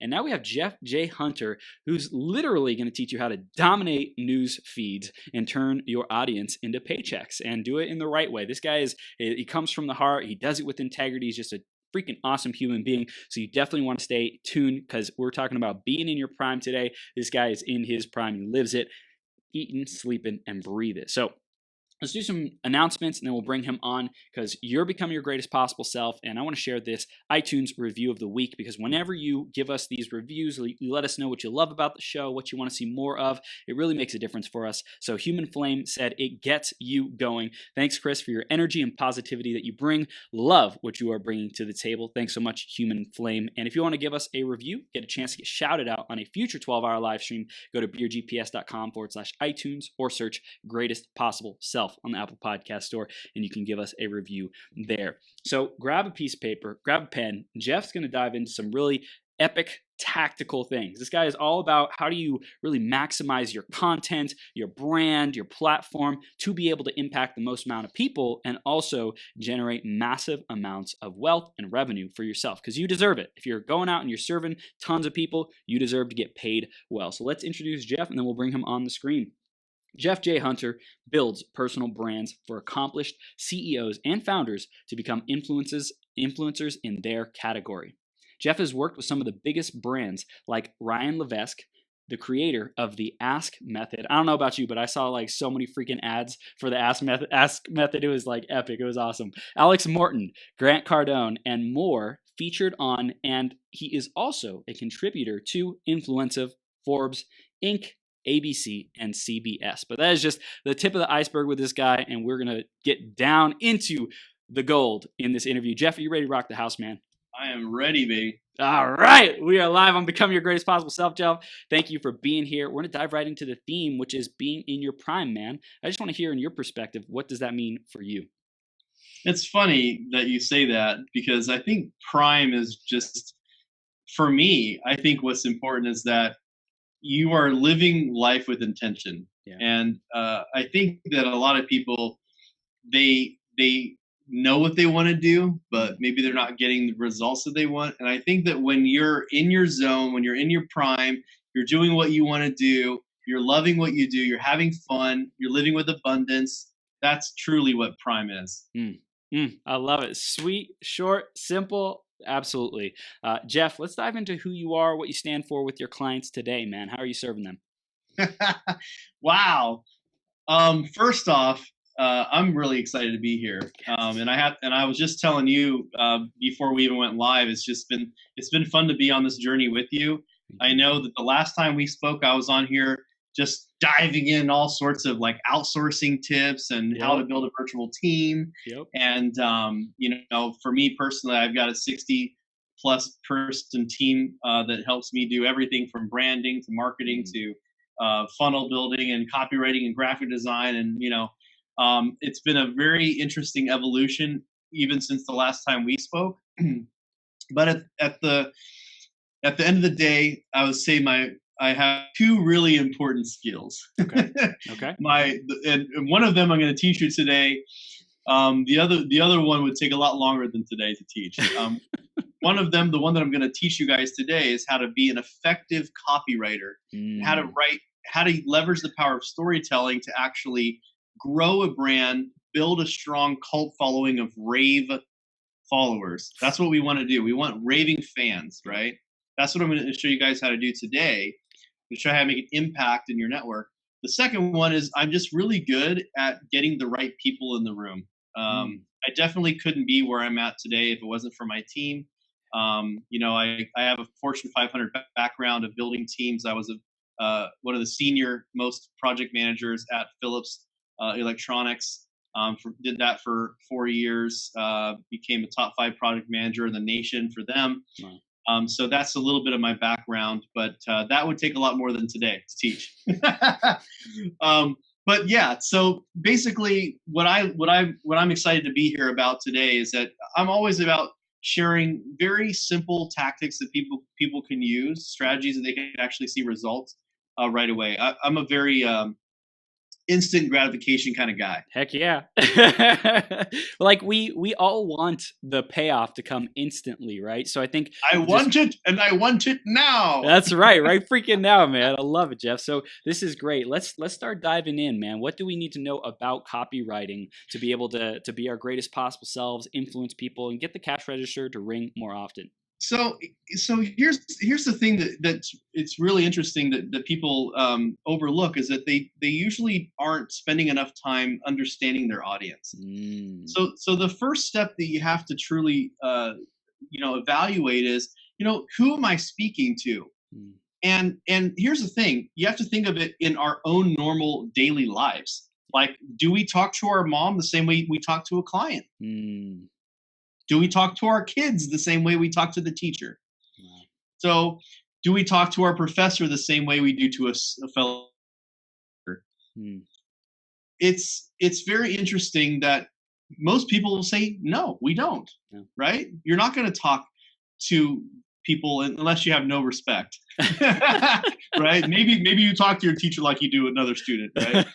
And now we have Jeff J. Hunter, who's literally going to teach you how to dominate news feeds and turn your audience into paychecks and do it in the right way. This guy he comes from the heart. He does it with integrity. He's just a freaking awesome human being. So you definitely want to stay tuned because we're talking about being in your prime today. This guy is in his prime. He lives it, eating, sleeping, and breathe it. So let's do some announcements and then we'll bring him on because you're becoming your greatest possible self. And I want to share this iTunes review of the week because whenever you give us these reviews, you let us know what you love about the show, what you want to see more of. It really makes a difference for us. So Human Flame said, it gets you going. Thanks, Chris, for your energy and positivity that you bring. Love what you are bringing to the table. Thanks so much, Human Flame. And if you want to give us a review, get a chance to get shouted out on a future 12-hour live stream, go to beergps.com/iTunes or search Greatest Possible Self on the Apple Podcast Store, and you can give us a review there. So grab a piece of paper, grab a pen. Jeff's going to dive into some really epic tactical things. This guy is all about how do you really maximize your content, your brand, your platform to be able to impact the most amount of people and also generate massive amounts of wealth and revenue for yourself because you deserve it. If you're going out and you're serving tons of people, you deserve to get paid well. So let's introduce Jeff and then we'll bring him on the screen. Jeff J. Hunter builds personal brands for accomplished CEOs and founders to become influencers in their category. Jeff has worked with some of the biggest brands like Ryan Levesque, the creator of the Ask Method. I don't know about you, but I saw like so many freaking ads for the Ask Method. It was like epic. It was awesome. Alex Morton, Grant Cardone, and more featured on, and he is also a contributor to Influencive, Forbes, Inc., ABC, and CBS. But that is just the tip of the iceberg with this guy, and we're going to get down into the gold in this interview. Jeff, are you ready to rock the house, man? I am ready, baby. All right. We are live on Become Your Greatest Possible Self, Jeff. Thank you for being here. We're going to dive right into the theme, which is being in your prime, man. I just want to hear in your perspective, what does that mean for you? It's funny that you say that because I think prime is just, for me, I think what's important is that you are living life with intention. Yeah. And I think that a lot of people, they know what they want to do, but maybe they're not getting the results that they want. And I think that when you're in your zone, when you're in your prime, you're doing what you want to do, you're loving what you do, you're having fun, you're living with abundance. That's truly what prime is. I love it. Sweet, short, simple. Absolutely. Jeff, let's dive into who you are, what you stand for with your clients today, man. How are you serving them? Wow. First off, I'm really excited to be here. And I was just telling you before we even went live, it's been fun to be on this journey with you. I know that the last time we spoke, I was on here just diving in all sorts of like outsourcing tips and how to build a virtual team. And, for me personally, I've got a 60+ person team that helps me do everything from branding to marketing to funnel building and copywriting and graphic design. And, it's been a very interesting evolution even since the last time we spoke. But at the end of the day, I would say I have two really important skills. Okay. And one of them I'm going to teach you today. The other one would take a lot longer than today to teach. One of them, the one that I'm going to teach you guys today, is how to be an effective copywriter, how to leverage the power of storytelling to actually grow a brand, build a strong cult following of Rave followers. That's what we want to do. We want raving fans, right? That's what I'm going to show you guys how to do today, to show how to make an impact in your network. The second one is I'm just really good at getting the right people in the room. I definitely couldn't be where I'm at today if it wasn't for my team. I have a Fortune 500 background of building teams. I was one of the senior most project managers at Phillips Electronics. Did that for 4 years. Became a top 5 project manager in the nation for them. Wow. So that's a little bit of my background, but that would take a lot more than today to teach. But yeah, so basically what I'm excited to be here about today is that I'm always about sharing very simple tactics that people can use, strategies that they can actually see results right away. I'm a very instant gratification kind of guy. Heck yeah. Like we all want the payoff to come instantly, right? So I think I want it, and I want it now. that's right freaking now, man. I love it, Jeff. So this is great. Let's start diving in, man. What do we need to know about copywriting to be able to be our greatest possible selves, influence people, and get the cash register to ring more often? So here's the thing that it's really interesting that people overlook is that they usually aren't spending enough time understanding their audience. So the first step that you have to truly evaluate is, who am I speaking to? And here's the thing, you have to think of it in our own normal daily lives. Like, do we talk to our mom the same way we talk to a client? Do we talk to our kids the same way we talk to the teacher? Wow. So do we talk to our professor the same way we do to a fellow? It's very interesting that most people will say, no, we don't, right? You're not going to talk to people unless you have no respect, right? Maybe you talk to your teacher like you do another student, right?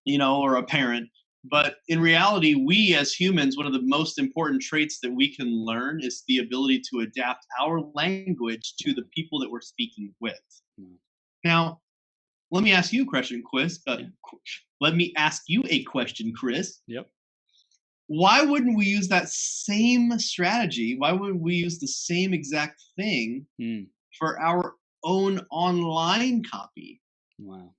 Or a parent. But in reality, we as humans, one of the most important traits that we can learn is the ability to adapt our language to the people that we're speaking with. Now, let me ask you a question, Chris. Let me ask you a question, Chris. Yep. Why wouldn't we use that same strategy? Why wouldn't we use the same exact thing for our own online copy? Wow.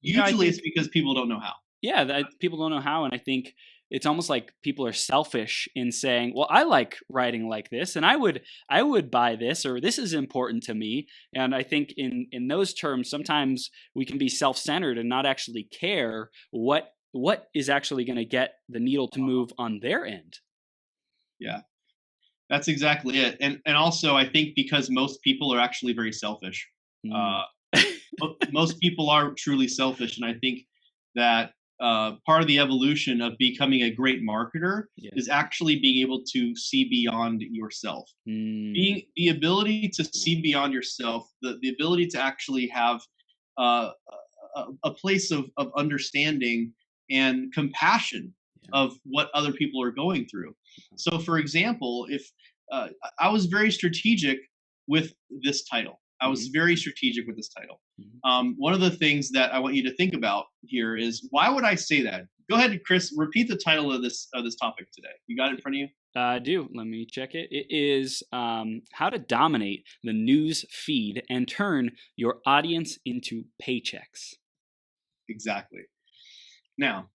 Usually it's because people don't know how. Yeah, people don't know how, and I think it's almost like people are selfish in saying, "Well, I like writing like this, and I would buy this, or this is important to me." And I think in those terms, sometimes we can be self-centered and not actually care what is actually going to get the needle to move on their end. Yeah, that's exactly it. And also, I think because most people are actually very selfish. Most people are truly selfish, and I think that part of the evolution of becoming a great marketer is actually being able to see beyond yourself. Being the ability to see beyond yourself, the ability to actually have a place of understanding and compassion of what other people are going through. So, for example, if I was very strategic with this title. One of the things that I want you to think about here is, why would I say that? Go ahead, Chris, repeat the title of this topic today. You got it in front of you? I do. Let me check it. It is how to dominate the news feed and turn your audience into paychecks. Exactly. Now,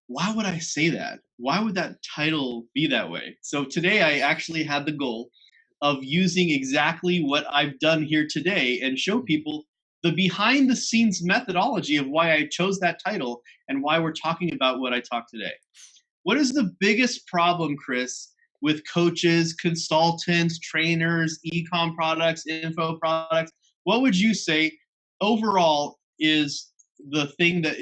why would I say that? Why would that title be that way? So today I actually had the goal of using exactly what I've done here today and show people the behind the scenes methodology of why I chose that title and why we're talking about what I talk today. What is the biggest problem, Chris, with coaches, consultants, trainers, e-com products, info products? What would you say overall is the thing that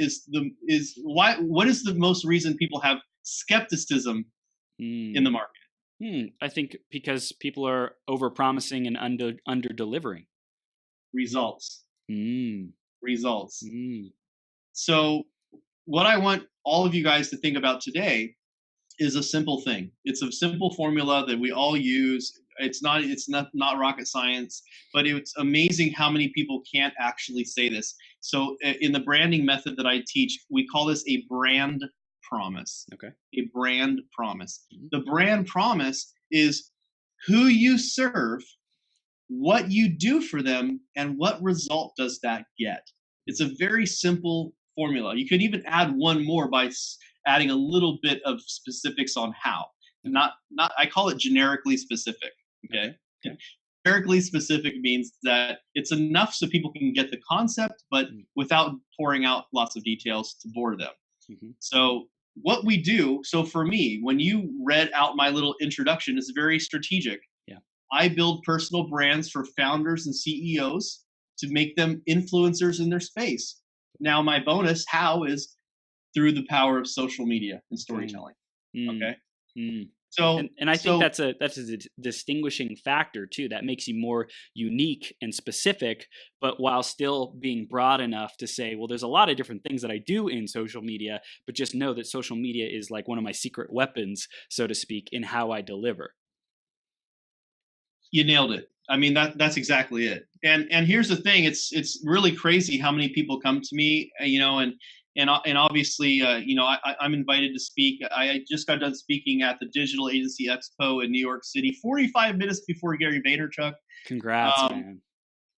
what is the most reason people have skepticism in the market? I think because people are over-promising and under-delivering. Results. Results. So what I want all of you guys to think about today is a simple thing. It's a simple formula that we all use. It's not rocket science, but it's amazing how many people can't actually say this. So in the branding method that I teach, we call this a brand promise. Okay. A brand promise. The brand promise is who you serve, what you do for them, and what result does that get. It's a very simple formula. You could even add one more by adding a little bit of specifics on how. Not I call it generically specific. Okay. Generically specific means that it's enough so people can get the concept, but without pouring out lots of details to bore them. So what we do, so for me, when you read out my little introduction, is very strategic. I build personal brands for founders and CEOs to make them influencers in their space. Now, my bonus how is through the power of social media and storytelling. Okay. So, And I think so that's a distinguishing factor too. That makes you more unique and specific, but while still being broad enough to say, well, there's a lot of different things that I do in social media, but just know that social media is like one of my secret weapons, so to speak, in how I deliver. you nailed it. I mean, that's exactly it. And here's the thing: it's really crazy how many people come to me, and obviously, I'm invited to speak. I just got done speaking at the Digital Agency Expo in New York City, 45 minutes before Gary Vaynerchuk, Congrats, um,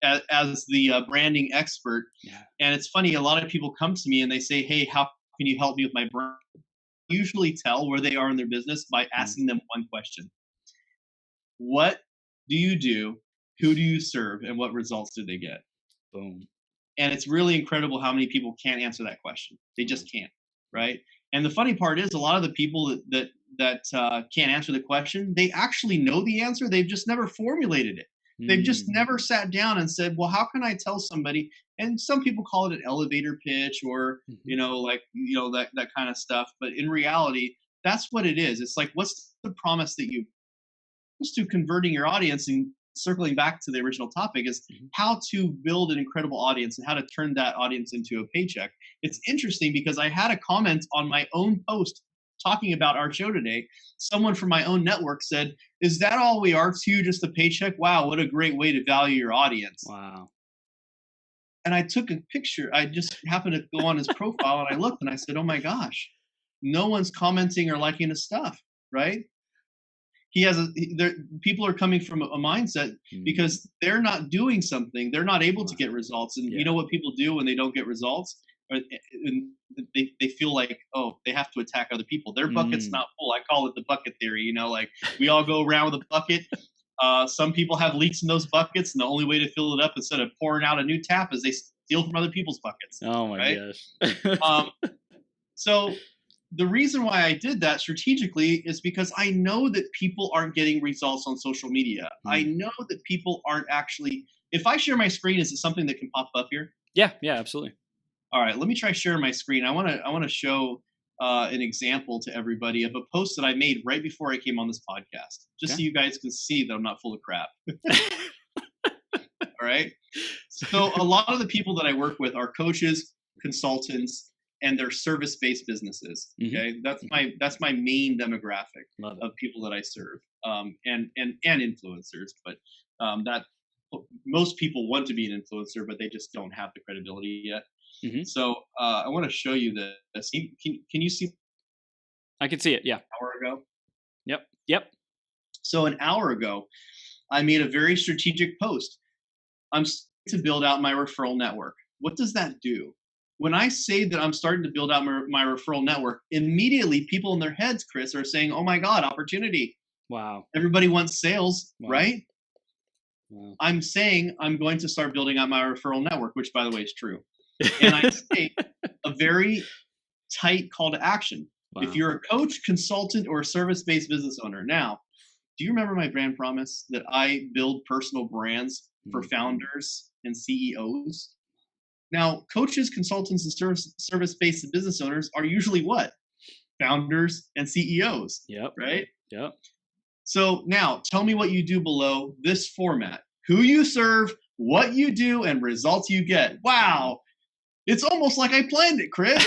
man. as the branding expert. Yeah. And it's funny, a lot of people come to me and they say, "Hey, how can you help me with my brand?" I usually tell where they are in their business by asking them one question: what do you do? Who do you serve? And what results do they get? Boom. And it's really incredible how many people can't answer that question. They just can't, right? And the funny part is, a lot of the people that can't answer the question, they actually know the answer. They've just never formulated it. They've just never sat down and said, well, how can I tell somebody? And some people call it an elevator pitch, or that kind of stuff. But in reality, that's what it is. It's like, what's the promise that you to converting your audience? And circling back to the original topic is how to build an incredible audience and how to turn that audience into a paycheck. It's interesting because I had a comment on my own post talking about our show today. Someone from my own network said, is that all we are to you, just a paycheck? Wow, what a great way to value your audience. Wow. And I took a picture. I just happened to go on his profile and I looked and I said, oh my gosh, no one's commenting or liking his stuff, right? He has people are coming from a mindset because they're not doing something. They're not able to get results. And you know what people do when they don't get results? They feel like, oh, they have to attack other people. Their bucket's not full. I call it the bucket theory. Like we all go around with a bucket. Some people have leaks in those buckets, and the only way to fill it up instead of pouring out a new tap is they steal from other people's buckets. Oh my gosh. So the reason why I did that strategically is because I know that people aren't getting results on social media. I know that people aren't actually. If I share my screen, is it something that can pop up here? Yeah, absolutely. All right, let me try sharing my screen. I want to show an example to everybody of a post that I made right before I came on this podcast, just so you guys can see that I'm not full of crap. All right. So a lot of the people that I work with are coaches, consultants, and they're service-based businesses. Okay, that's my main demographic of people that I serve, and influencers. But that most people want to be an influencer, but they just don't have the credibility yet. So I want to show you this. Can you see? I can see it. Yeah. An hour ago. Yep. So an hour ago, I made a very strategic post. I'm to build out my referral network. What does that do? When I say that I'm starting to build out my referral network, immediately people in their heads, Chris, are saying, oh my God, opportunity. Wow. Everybody wants sales, right? Wow. I'm saying I'm going to start building out my referral network, which by the way is true. And I say a very tight call to action. Wow. If you're a coach, consultant, or a service-based business owner. Now, do you remember my brand promise that I build personal brands for founders and CEOs? Now, coaches, consultants, and service-based business owners are usually what? Founders and CEOs. Yep. Right? Yep. So now, tell me what you do below this format. Who you serve, what you do, and results you get. Wow. It's almost like I planned it, Chris.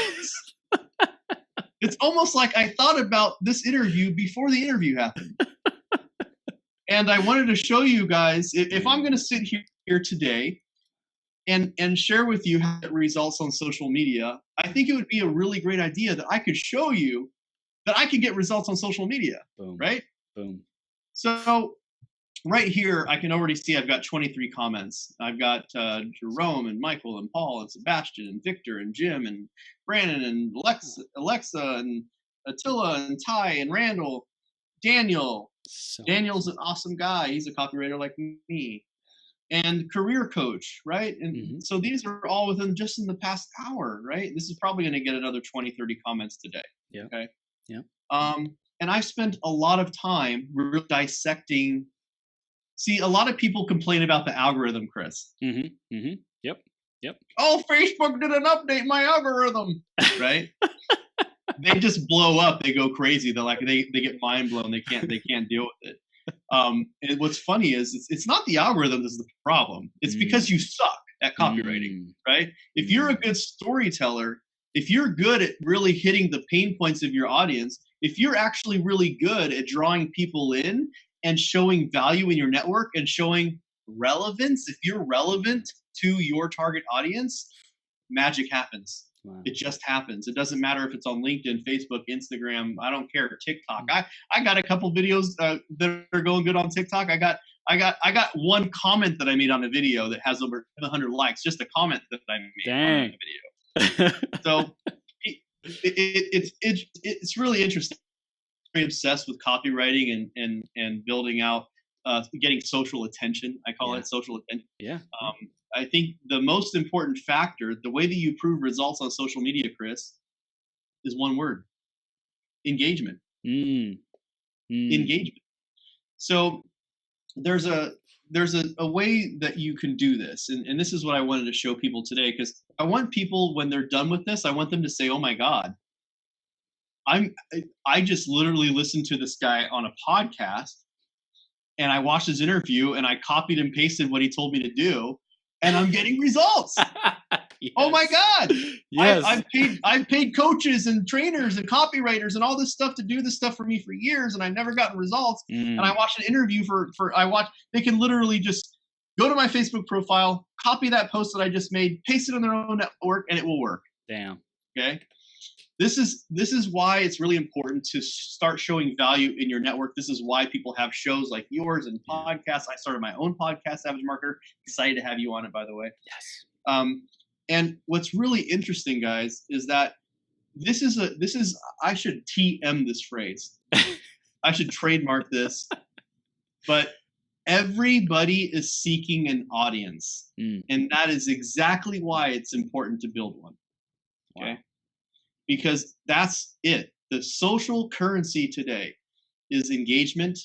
It's almost like I thought about this interview before the interview happened. And I wanted to show you guys, if I'm going to sit here today and share with you how it results on social media, I think it would be a really great idea that I could show you that I could get results on social media. Boom. Right? Boom. So right here, I can already see I've got 23 comments. I've got Jerome and Michael and Paul and Sebastian and Victor and Jim and Brandon and Alexa and Attila and Ty and Randall, Daniel. Daniel's an awesome guy. He's a copywriter like me. And career coach, right? And so these are all within just in the past hour, right? This is probably going to get another 20, 30 comments today. Yeah. Okay. Yeah. And I spent a lot of time really dissecting. See, a lot of people complain about the algorithm, Chris. Yep. Oh, Facebook didn't update my algorithm, right? they just blow up. They go crazy. They're like, they get mind blown. They can't deal with it. And what's funny is it's not the algorithm that's the problem. It's because you suck at copywriting, right? If you're a good storyteller, if you're good at really hitting the pain points of your audience, if you're actually really good at drawing people in and showing value in your network and showing relevance, if you're relevant to your target audience, magic happens. Wow. It just happens. It doesn't matter if it's on LinkedIn, Facebook, Instagram. I don't care. TikTok. I got a couple videos that are going good on TikTok. I got one comment that I made on a video that has over 100 likes. Just a comment that I made on the video. So it's really interesting. I'm very obsessed with copywriting and building out, getting social attention. I call it social attention. Yeah. I think the most important factor, the way that you prove results on social media, Chris, is one word: engagement. Engagement. So there's a way that you can do this, and this is what I wanted to show people today, because I want people, when they're done with this, I want them to say, "Oh my God, I just literally listened to this guy on a podcast, and I watched his interview, and I copied and pasted what he told me to do, and I'm getting results." Yes. Oh my God. Yes. I've paid coaches and trainers and copywriters and all this stuff to do this stuff for me for years, and I've never gotten results. And I watched an interview they can literally just go to my Facebook profile, copy that post that I just made, paste it on their own network, and it will work. Damn. Okay. This is why it's really important to start showing value in your network. This is why people have shows like yours and podcasts. I started my own podcast, Savage Marketer. Excited to have you on it, by the way. Yes. And what's really interesting, guys, is that this is I should TM this phrase. I should trademark this. But everybody is seeking an audience. And that is exactly why it's important to build one. Okay? Wow. Because that's it. The social currency today is engagement,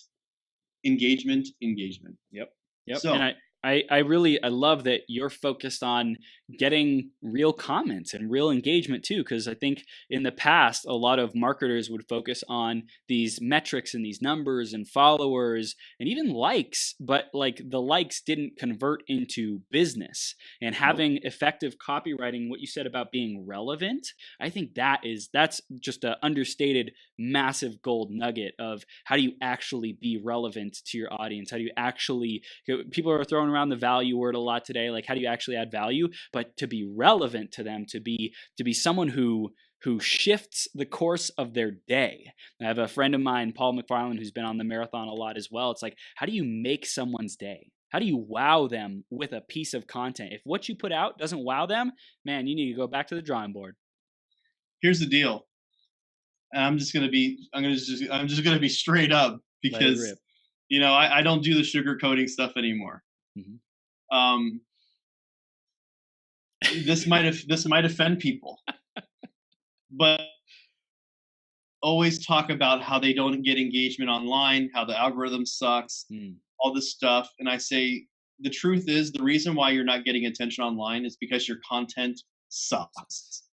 engagement, engagement. Yep. So, and I love that you're focused on getting real comments and real engagement too, because I think in the past a lot of marketers would focus on these metrics and these numbers and followers and even likes, but like the likes didn't convert into business. And having effective copywriting, what you said about being relevant, I think that's just an understated massive gold nugget of how do you actually be relevant to your audience? How do you actually, people are throwing around the value word a lot today, like how do you actually add value? But to be relevant to them, to be someone who shifts the course of their day. I have a friend of mine, Paul McFarland, who's been on the marathon a lot as well. It's like, how do you make someone's day? How do you wow them with a piece of content? If what you put out doesn't wow them, man, you need to go back to the drawing board. Here's the deal. And I'm just gonna be straight up, because I don't do the sugarcoating stuff anymore. Mm-hmm. This might offend people, but always talk about how they don't get engagement online, how the algorithm sucks, all this stuff. And I say, the truth is, the reason why you're not getting attention online is because your content sucks.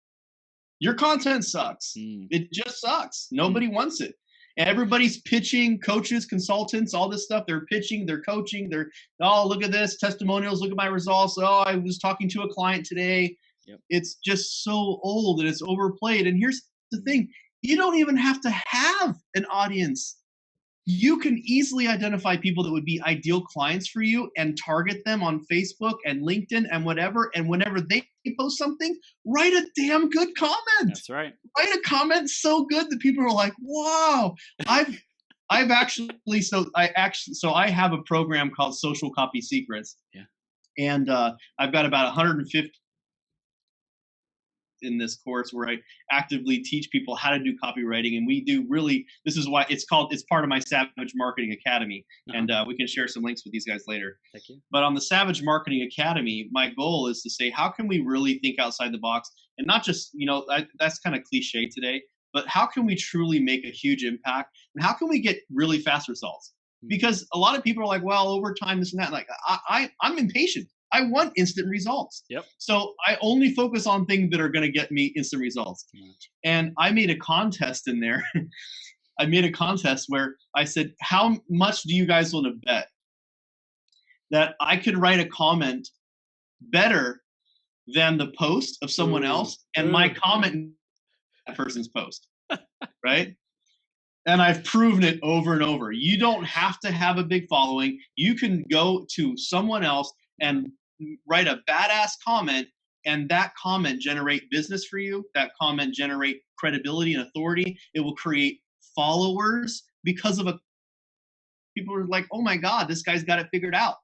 Your content sucks. It just sucks. Nobody wants it. And everybody's pitching, coaches, consultants, all this stuff. They're pitching, they're coaching, oh, look at this, testimonials, look at my results. Oh, I was talking to a client today. Yep. It's just so old and it's overplayed. And here's the thing. You don't even have to have an audience. You can easily identify people that would be ideal clients for you and target them on Facebook and LinkedIn and whatever. And whenever they post something, write a damn good comment. That's right. Write a comment so good that people are like, wow. I have a program called Social Copy Secrets. Yeah. And I've got about 150 in this course where I actively teach people how to do copywriting. And we do this is why it's part of my Savage Marketing Academy. Uh-huh. And we can share some links with these guys later. Thank you. But on the Savage Marketing Academy, my goal is to say, how can we really think outside the box and not just, that's kind of cliche today, but how can we truly make a huge impact and how can we get really fast results? Because a lot of people are like, well, over time, this and that. Like I'm impatient. I want instant results. Yep. So I only focus on things that are going to get me instant results. And I made a contest in there. I made a contest where I said, how much do you guys want to bet that I could write a comment better than the post of someone else and my comment in that person's post, right? And I've proven it over and over. You don't have to have a big following. You can go to someone else and write a badass comment, and that comment generate business for you. That comment generate credibility and authority. It will create followers because of people are like, oh my God, this guy's got it figured out,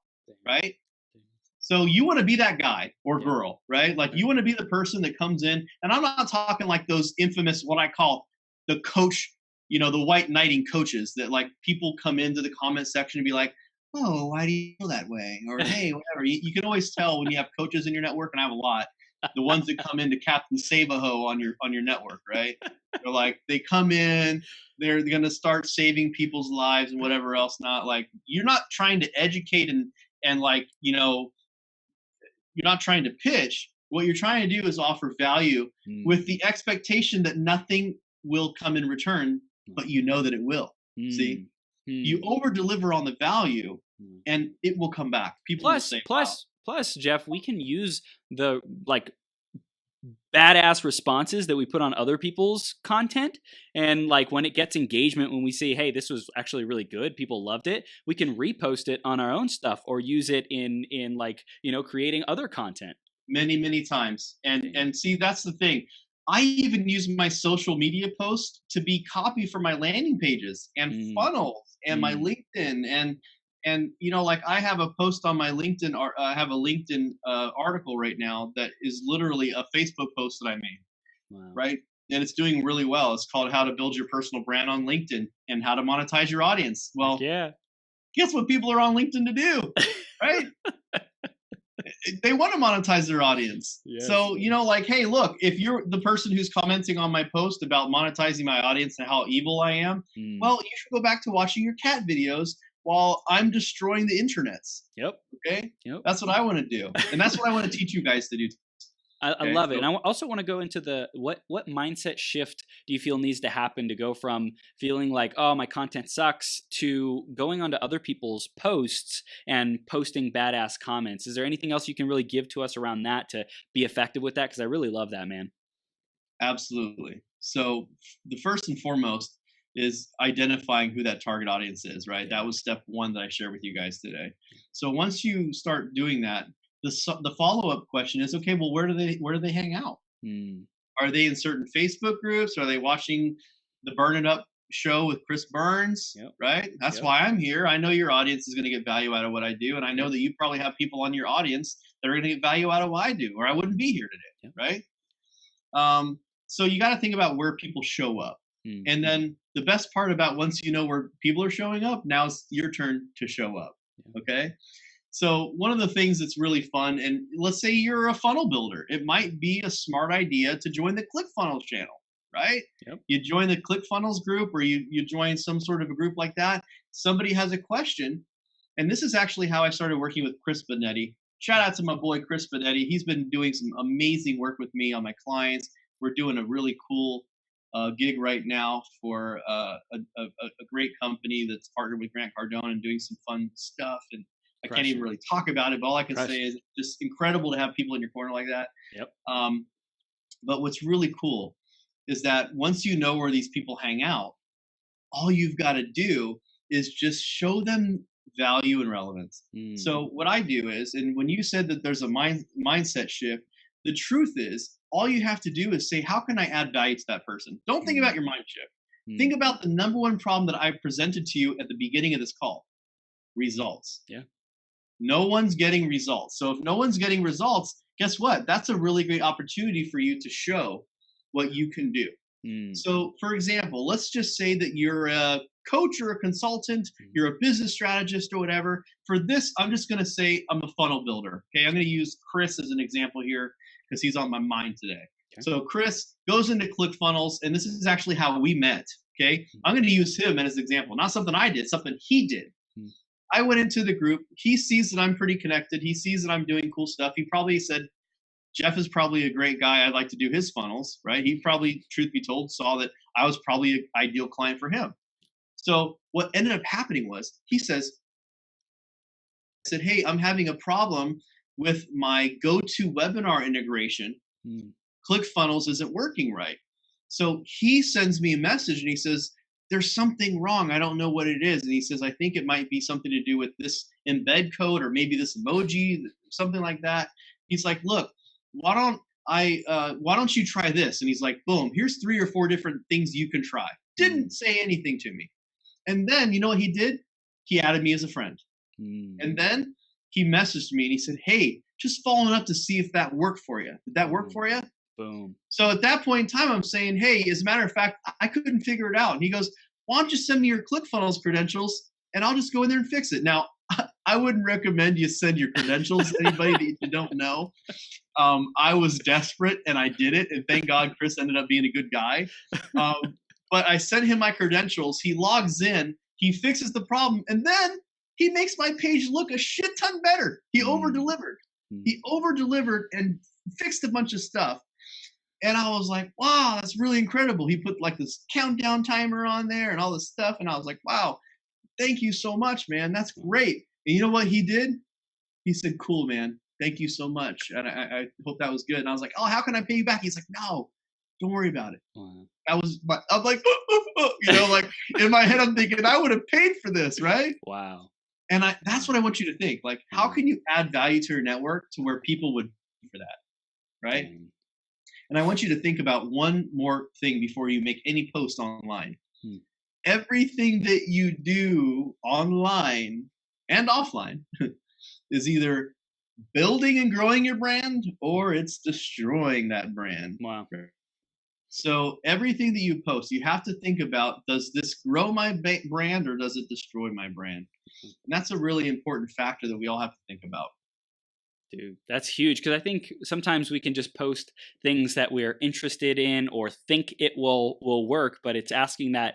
right? So you want to be that guy or girl, right? Like you want to be the person that comes in, and I'm not talking like those infamous, what I call the coach, the white knighting coaches that like people come into the comment section and be like, oh, why do you feel that way? Or, hey, whatever. You can always tell when you have coaches in your network, and I have a lot, the ones that come into Captain Save-A-Ho on your network, right? They're like, they come in, they're going to start saving people's lives and whatever else. Not like, you're not trying to educate and like, you're not trying to pitch. What you're trying to do is offer value with the expectation that nothing will come in return, but that it will. See, you over deliver on the value and it will come back. People will say, plus, Jeff, we can use the like badass responses that we put on other people's content, and like when it gets engagement, when we say, hey, this was actually really good, people loved it, we can repost it on our own stuff or use it in like creating other content many times. And see, that's the thing. I even use my social media posts to be copy for my landing pages and funnels and my LinkedIn and like I have a post on my LinkedIn, or I have a LinkedIn article right now that is literally a Facebook post that I made, right? And it's doing really well. It's called How to Build Your Personal Brand on LinkedIn and How to Monetize Your Audience. Well, guess what people are on LinkedIn to do, right? They want to monetize their audience. Yes. So, like, hey, look, if you're the person who's commenting on my post about monetizing my audience and how evil I am, well, you should go back to watching your cat videos while I'm destroying the internets. Yep. Okay. Yep. That's what I want to do. And that's what I want to teach you guys to do. I love it. And I also want to go into the what mindset shift do you feel needs to happen to go from feeling like, oh, my content sucks, to going onto other people's posts and posting badass comments? Is there anything else you can really give to us around that to be effective with that? Because I really love that, man. Absolutely. So the first and foremost is identifying who that target audience is, right? That was step one that I shared with you guys today. So once you start doing that, the follow-up question is, okay, well, where do they hang out? Are they in certain Facebook groups? Are they watching the Burn It Up show with Chris Burns? Right? That's why I'm here. I know your audience is going to get value out of what I do. And I know that you probably have people on your audience that are going to get value out of what I do, or I wouldn't be here today. Right? So you got to think about where people show up. And then the best part about once you know where people are showing up, now it's your turn to show up. Okay? So one of the things that's really fun, and let's say you're a funnel builder, it might be a smart idea to join the ClickFunnels channel, right? You join the ClickFunnels group, or you join some sort of a group like that. Somebody has a question, and this is actually how I started working with Chris Benetti. Shout out to my boy Chris Benetti. He's been doing some amazing work with me on my clients. We're doing a really cool gig right now for a great company that's partnered with Grant Cardone and doing some fun stuff. And I can't even really talk about it, but all I can say is just incredible to have people in your corner like that. But what's really cool is that once you know where these people hang out, all you've got to do is just show them value and relevance. So what I do is, and when you said that there's a mindset shift, the truth is all you have to do is say, how can I add value to that person? Don't think about your mind shift. Think about the number one problem that I presented to you at the beginning of this call: results. No one's getting results. So if no one's getting results, guess what? That's a really great opportunity for you to show what you can do. So for example, let's just say that you're a coach or a consultant, you're a business strategist or whatever. For this, I'm just going to say I'm a funnel builder. Okay, I'm going to use Chris as an example here because he's on my mind today. So Chris goes into ClickFunnels, and this is actually how we met. Okay, I'm going to use him as an example, not something I did, something he did. I went into the group. He sees that I'm pretty connected. He sees that I'm doing cool stuff. He probably said, Jeff is probably a great guy. I'd like to do his funnels, right? He probably, truth be told, saw that I was probably an ideal client for him. So what ended up happening was he says, I said, hey, I'm having a problem with my GoToWebinar integration. ClickFunnels isn't working right. So he sends me a message and he says, there's something wrong. I don't know what it is. And he says, I think it might be something to do with this embed code or maybe this emoji, something like that. He's like, look, why don't you try this? And he's like, boom, here's 3 or 4 different things you can try. Didn't say anything to me. And then, you know what he did? He added me as a friend. And then he messaged me and he said, hey, just following up to see if that worked for you. Did that work for you? Boom. So at that point in time, I'm saying, hey, as a matter of fact, I couldn't figure it out. And he goes, why don't you send me your ClickFunnels credentials and I'll just go in there and fix it. Now, I wouldn't recommend you send your credentials to anybody that you don't know. I was desperate and I did it. And thank God Chris ended up being a good guy. But I sent him my credentials. He logs in, he fixes the problem, and then he makes my page look a shit ton better. He over-delivered. He over-delivered and fixed a bunch of stuff. And I was like, wow, that's really incredible. He put like this countdown timer on there and all this stuff. And I was like, wow, thank you so much, man. That's great. And you know what he did? He said, cool, man. Thank you so much. And I hope that was good. And I was like, oh, how can I pay you back? He's like, no, don't worry about it. Wow. I'm like, you know, like in my head, I'm thinking I would have paid for this, right? Wow. And that's what I want you to think. Like, how can you add value to your network to where people would pay for that, right? And I want you to think about one more thing before you make any post online. Everything that you do online and offline is either building and growing your brand or it's destroying that brand. Wow. So everything that you post, you have to think about, does this grow my brand or does it destroy my brand? And that's a really important factor that we all have to think about. Dude, that's huge, because I think sometimes we can just post things that we're interested in or think it will work, but it's asking that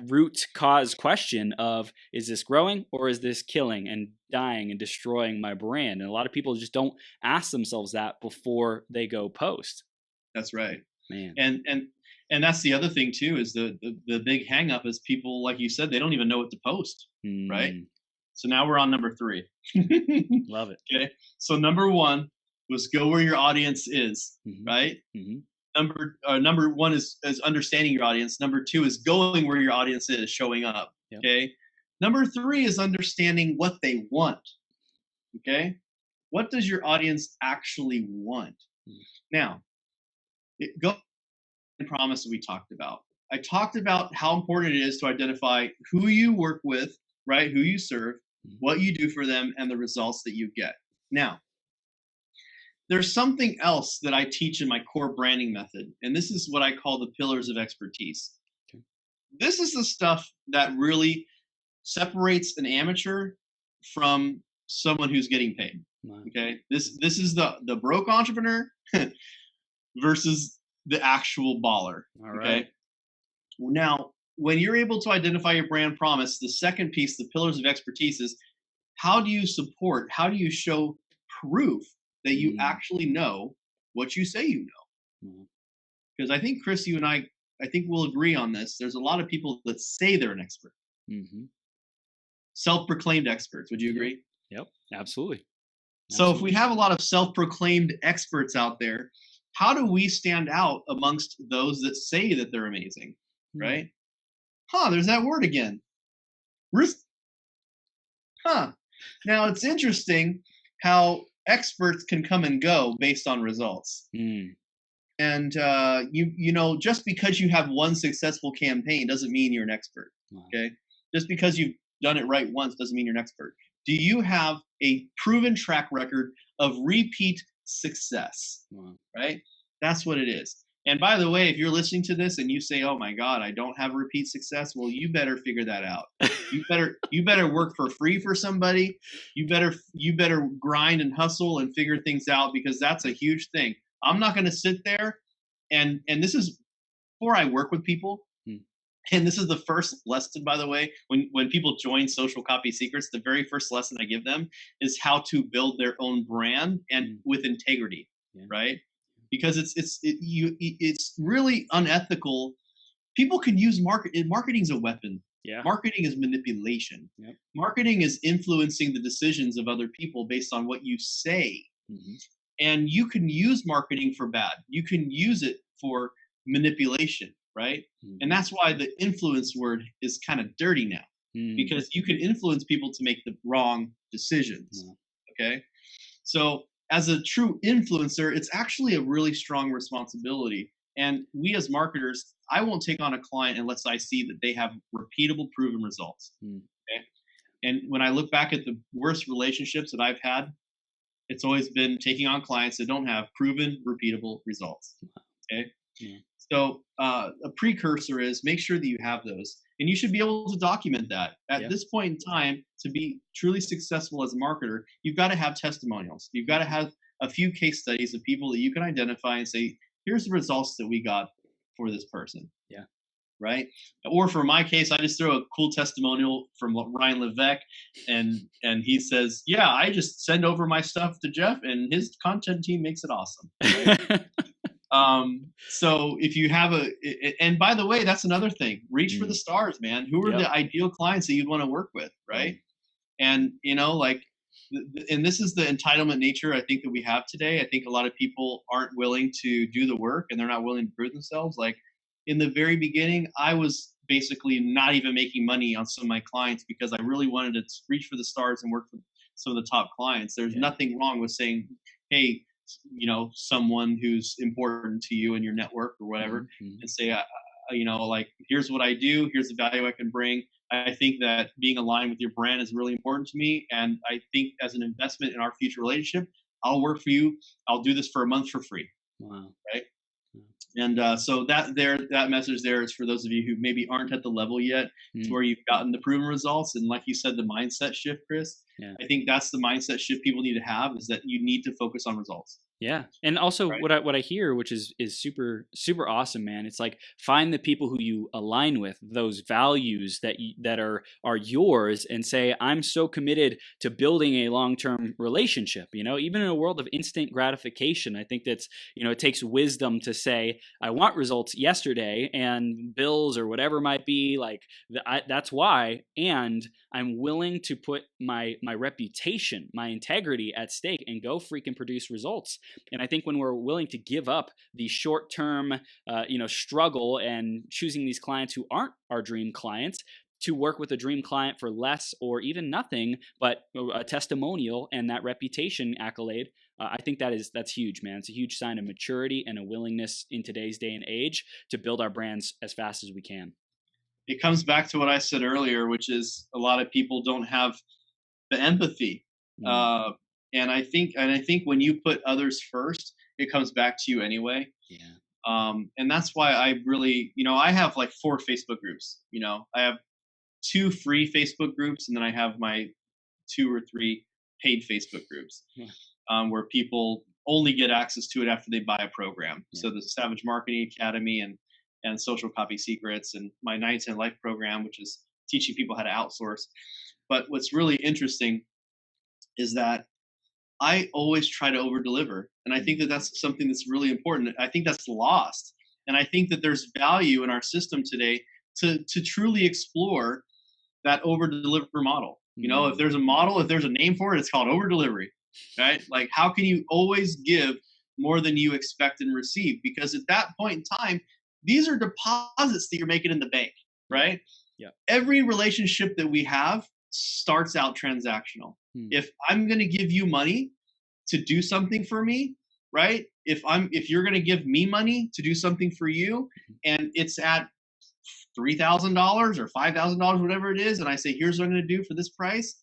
root cause question of, is this growing or is this killing and dying and destroying my brand? And a lot of people just don't ask themselves that before they go post. That's right. Man. And that's the other thing too, is the big hang up is people, like you said, they don't even know what to post, right? So now we're on number 3. Love it. Okay. So number 1 was go where your audience is, right? Number 1 is understanding your audience. Number 2 is going where your audience is, showing up. Yep. Okay. Number 3 is understanding what they want. Okay. What does your audience actually want? Now, go and promise that we talked about. I talked about how important it is to identify who you work with, right? Who you serve, what you do for them, and the results that you get. Now, there's something else that I teach in my core branding method, and this is what I call the pillars of expertise. Okay. This is the stuff that really separates an amateur from someone who's getting paid. Wow. Okay, this is the broke entrepreneur versus the actual baller. All right. Okay. Now, when you're able to identify your brand promise, the second piece, the pillars of expertise, is how do you support, how do you show proof that you actually know what you say you know? Because I think, Chris, you and I think we'll agree on this. There's a lot of people that say they're an expert. Self-proclaimed experts. Would you agree? Yep, absolutely. So if we have a lot of self-proclaimed experts out there, how do we stand out amongst those that say that they're amazing, right? There's that word again. Now, it's interesting how experts can come and go based on results. And, you know, just because you have one successful campaign doesn't mean you're an expert, okay? Just because you've done it right once doesn't mean you're an expert. Do you have a proven track record of repeat success, right? That's what it is. And by the way, if you're listening to this and you say, "Oh my God, I don't have repeat success," well, you better figure that out. You better work for free for somebody. You better grind and hustle and figure things out, because that's a huge thing. I'm not going to sit there and this is before I work with people. And this is the first lesson, by the way, when people join Social Copy Secrets, the very first lesson I give them is how to build their own brand and Mm. with integrity, Yeah. right? Because it's really unethical. People can use marketing is a weapon. Yeah. Marketing is manipulation. Yep. Marketing is influencing the decisions of other people based on what you say. Mm-hmm. And you can use marketing for bad. You can use it for manipulation, right? Mm-hmm. And that's why the influence word is kind of dirty now, because you can influence people to make the wrong decisions. Okay? So as a true influencer, it's actually a really strong responsibility. And we as marketers, I won't take on a client unless I see that they have repeatable, proven results. Okay? And when I look back at the worst relationships that I've had, it's always been taking on clients that don't have proven, repeatable results. Okay? Yeah. So a precursor is make sure that you have those. And you should be able to document that. At this point in time, to be truly successful as a marketer, you've got to have testimonials. You've got to have a few case studies of people that you can identify and say, here's the results that we got for this person. Yeah. Right? Or for my case, I just throw a cool testimonial from Ryan Levesque, and he says, yeah, I just send over my stuff to Jeff and his content team makes it awesome. Right? So if you have and by the way, that's another thing, reach for the stars, man. Who are the ideal clients that you'd want to work with, right? And like, and this is the entitlement nature I think that we have today. I think a lot of people aren't willing to do the work and they're not willing to prove themselves. Like in the very beginning, I was basically not even making money on some of my clients because I really wanted to reach for the stars and work for some of the top clients. There's nothing wrong with saying, hey, someone who's important to you in your network or whatever, and say, like, here's what I do, here's the value I can bring. I think that being aligned with your brand is really important to me. And I think as an investment in our future relationship, I'll work for you. I'll do this for a month for free. Wow. Right. And so that message there is for those of you who maybe aren't at the level yet to where you've gotten the proven results. And like you said, the mindset shift, Chris, I think that's the mindset shift people need to have, is that you need to focus on results. Yeah. And also what I hear, which is super, super awesome, man. It's like, find the people who you align with, those values that are yours, and say, I'm so committed to building a long-term relationship, even in a world of instant gratification. I think that's, it takes wisdom to say, I want results yesterday and bills or whatever might be, like that's why. And I'm willing to put my reputation, my integrity at stake and go freaking produce results. And I think when we're willing to give up the short-term, struggle and choosing these clients who aren't our dream clients, to work with a dream client for less or even nothing, but a testimonial and that reputation accolade, I think that's huge, man. It's a huge sign of maturity and a willingness in today's day and age to build our brands as fast as we can. It comes back to what I said earlier, which is a lot of people don't have the empathy. And I think when you put others first, it comes back to you anyway. Yeah. And that's why I really, I have like 4 Facebook groups. I have 2 free Facebook groups, and then I have my 2 or 3 paid Facebook groups, where people only get access to it after they buy a program. Yeah. So the Savage Marketing Academy and Social Copy Secrets, and my 90-10 Life program, which is teaching people how to outsource. But what's really interesting is that I always try to over deliver. And I think that that's something that's really important. I think that's lost. And I think that there's value in our system today to truly explore that over deliver model. If there's a model, if there's a name for it, it's called over delivery, right? Like, how can you always give more than you expect and receive? Because at that point in time, these are deposits that you're making in the bank, right? Yeah. Every relationship that we have starts out transactional. If I'm going to give you money to do something for me, right? If you're going to give me money to do something for you, and it's at $3,000 or $5,000, whatever it is, and I say, here's what I'm going to do for this price.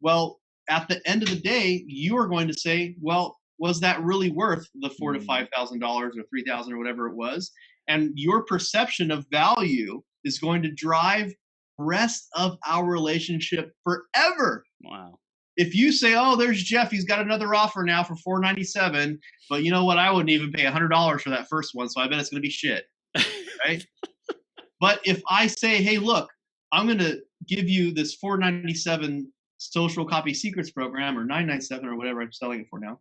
Well, at the end of the day, you are going to say, well, was that really worth the $4,000 to $5,000 or $3,000 or whatever it was? And your perception of value is going to drive the rest of our relationship forever. Wow. If you say, oh, there's Jeff, he's got another offer now for $497, but you know what? I wouldn't even pay $100 for that first one, so I bet it's going to be shit, right? But if I say, hey, look, I'm going to give you this $497 social copy secrets program, or $997 or whatever I'm selling it for now,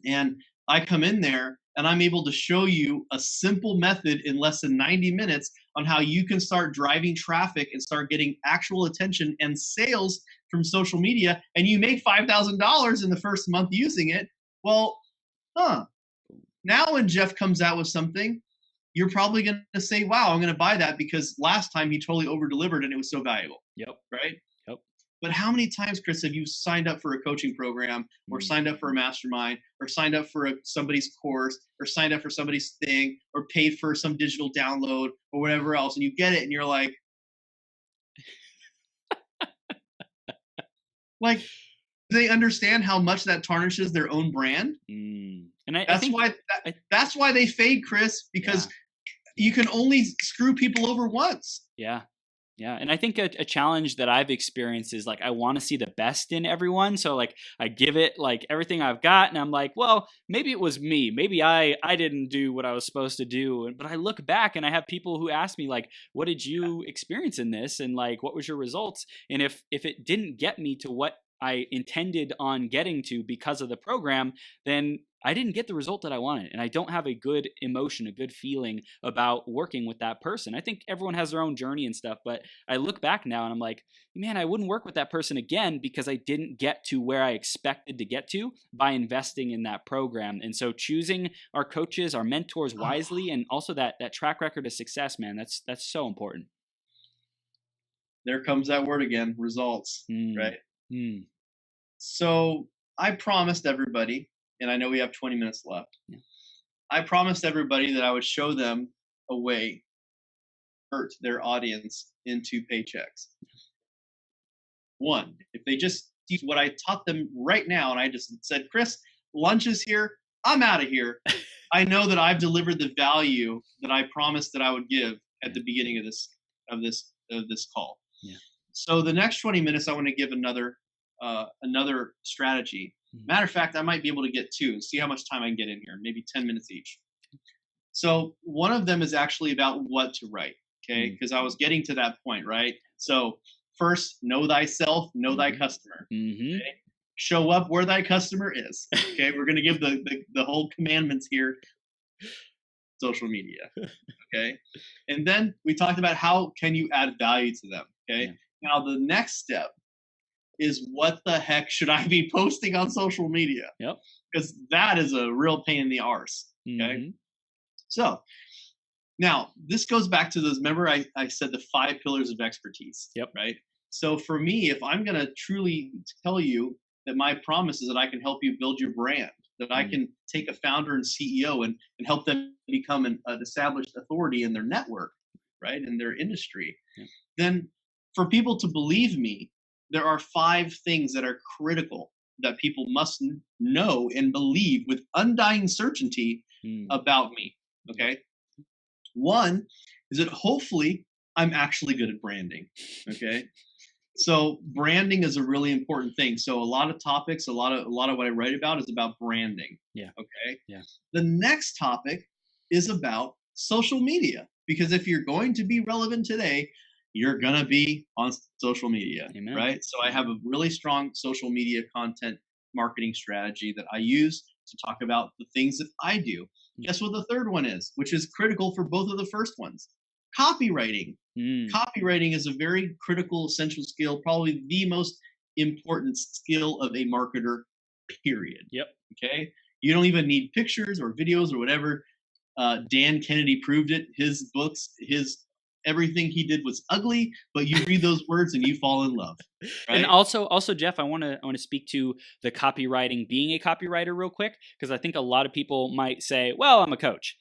and I come in there and I'm able to show you a simple method in less than 90 minutes on how you can start driving traffic and start getting actual attention and sales from social media, and you make $5,000 in the first month using it. Well, now when Jeff comes out with something, you're probably going to say, wow, I'm going to buy that because last time he totally over delivered and it was so valuable. Yep. Right? Yep. But how many times, Chris, have you signed up for a coaching program, or signed up for a mastermind, or signed up for somebody's course, or signed up for somebody's thing, or paid for some digital download or whatever else, and you get it and you're like, do they understand how much that tarnishes their own brand? And that's why they fade, Chris, because you can only screw people over once. Yeah. Yeah. And I think a challenge that I've experienced is like, I want to see the best in everyone. So like I give it like everything I've got, and I'm like, well, maybe it was me. Maybe I didn't do what I was supposed to do. But I look back and I have people who ask me like, what did you experience in this? And like, what was your results? And if it didn't get me to what I intended on getting to because of the program, then I didn't get the result that I wanted. And I don't have a good emotion, a good feeling about working with that person. I think everyone has their own journey and stuff, but I look back now and I'm like, man, I wouldn't work with that person again because I didn't get to where I expected to get to by investing in that program. And so choosing our coaches, our mentors wisely, and also that track record of success, man, that's so important. There comes that word again, results, right? So I promised everybody, and I know we have 20 minutes left. Yeah. I promised everybody that I would show them a way to convert their audience into paychecks. One, if they just use what I taught them right now, and I just said, Chris, lunch is here, I'm out of here. I know that I've delivered the value that I promised that I would give at the beginning of this call. Yeah. So the next 20 minutes, I want to give another strategy. Matter of fact, I might be able to get two and see how much time I can get in here, maybe 10 minutes each. So one of them is actually about what to write, okay? Because I was getting to that point, right? So first, know thyself, know thy customer. Okay? Show up where thy customer is. Okay, we're going to give the whole commandments here. Social media, okay? And then we talked about how can you add value to them, okay? Yeah. Now the next step is, what the heck should I be posting on social media? Yep. Because that is a real pain in the arse, okay? So now this goes back to those, remember I said the 5 pillars of expertise, yep, right? So for me, if I'm going to truly tell you that my promise is that I can help you build your brand, that I can take a founder and CEO and help them become an established authority in their network, right, in their industry, then for people to believe me, there are 5 things that are critical that people must know and believe with undying certainty about me, okay? One is that hopefully I'm actually good at branding, okay? So branding is a really important thing. So a lot of topics, a lot of what I write about is about branding. Yeah. Okay. Yeah. The next topic is about social media, because if you're going to be relevant today, you're gonna be on social media. Amen. Right? So I have a really strong social media content marketing strategy that I use to talk about the things that I do. Guess what the third one is, which is critical for both of the first ones? Copywriting. Copywriting is a very critical, essential skill, probably the most important skill of a marketer, period. Yep. Okay. You don't even need pictures or videos or whatever. Dan Kennedy proved it. His books, everything he did was ugly, but you read those words and you fall in love. Right? And also, Jeff, I want to speak to the copywriting, being a copywriter real quick, because I think a lot of people might say, well, I'm a coach.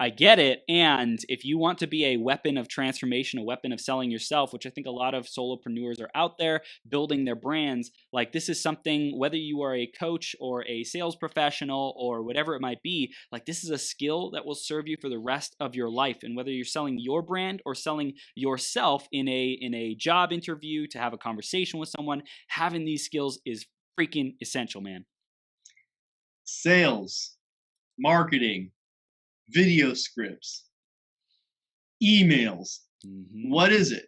I get it. And if you want to be a weapon of transformation, a weapon of selling yourself, which I think a lot of solopreneurs are out there building their brands, like this is something, whether you are a coach or a sales professional or whatever it might be, like this is a skill that will serve you for the rest of your life. And whether you're selling your brand or selling yourself in a job interview, to have a conversation with someone, having these skills is freaking essential, man. Sales, marketing, video scripts, emails, Mm-hmm. What is it?